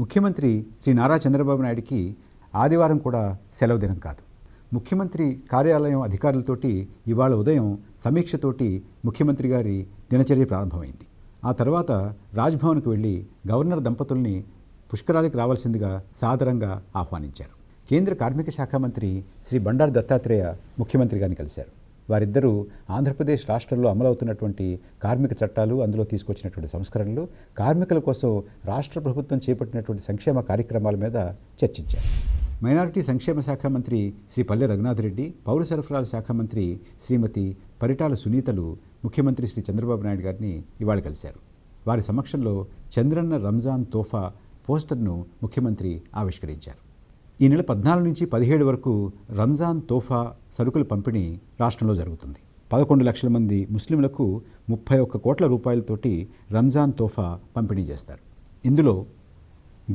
ముఖ్యమంత్రి శ్రీ నారా చంద్రబాబు నాయుడికి ఆదివారం కూడా సెలవు దినం కాదు. ముఖ్యమంత్రి కార్యాలయం అధికారులతోటి ఇవాళ ఉదయం సమీక్షతోటి ముఖ్యమంత్రి గారి దినచర్య ప్రారంభమైంది. ఆ తర్వాత రాజ్భవన్కు వెళ్ళి గవర్నర్ దంపతుల్ని పుష్కరాలకు రావాల్సిందిగా సాదరంగా ఆహ్వానించారు. కేంద్ర కార్మిక శాఖ మంత్రి శ్రీ బండారు దత్తాత్రేయ ముఖ్యమంత్రి గారిని కలిశారు. వారిద్దరూ ఆంధ్రప్రదేశ్ రాష్ట్రంలో అమలవుతున్నటువంటి కార్మిక చట్టాలు, అందులో తీసుకొచ్చినటువంటి సంస్కరణలు, కార్మికుల కోసం రాష్ట్ర ప్రభుత్వం చేపట్టినటువంటి సంక్షేమ కార్యక్రమాల మీద చర్చించారు. మైనారిటీ సంక్షేమ శాఖ మంత్రి శ్రీ పల్లె రఘునాథ్ రెడ్డి, పౌర సరఫరాల శాఖ మంత్రి శ్రీమతి పరిటాల సునీతలు ముఖ్యమంత్రి శ్రీ చంద్రబాబు నాయుడు గారిని ఇవాళ కలిశారు. వారి సమక్షంలో చంద్రన్న రంజాన్ తోఫా పోస్టర్ను ముఖ్యమంత్రి ఆవిష్కరించారు. ఈ నెల 14 నుంచి 17 వరకు రంజాన్ తోఫా సరుకుల పంపిణీ రాష్ట్రంలో జరుగుతుంది. 11 లక్షల మంది ముస్లింలకు 31 కోట్ల రూపాయలతోటి రంజాన్ తోఫా పంపిణీ చేస్తారు. ఇందులో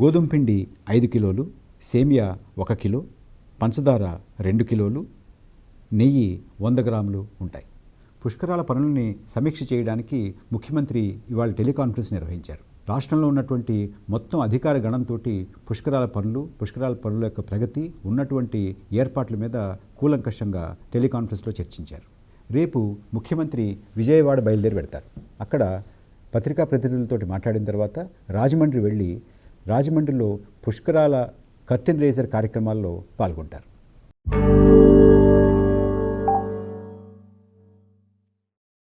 గోధుమ పిండి 5 కిలోలు, సేమియా 1 కిలో, పంచదార 2 కిలోలు, నెయ్యి 100 గ్రాములు ఉంటాయి. పుష్కరాల పనులని సమీక్ష చేయడానికి ముఖ్యమంత్రి ఇవాళ టెలికాన్ఫరెన్స్ నిర్వహించారు. రాష్ట్రంలో ఉన్నటువంటి మొత్తం అధికార గణంతో పుష్కరాల పనుల యొక్క ప్రగతి, ఉన్నటువంటి ఏర్పాట్ల మీద కూలంకషంగా టెలికాన్ఫరెన్స్లో చర్చించారు. రేపు ముఖ్యమంత్రి విజయవాడ బయలుదేరి వెళ్తారు. అక్కడ పత్రికా ప్రతినిధులతో మాట్లాడిన తర్వాత రాజమండ్రి వెళ్ళి రాజమండ్రిలో పుష్కరాల కర్టెన్ రేజర్ కార్యక్రమాల్లో పాల్గొంటారు.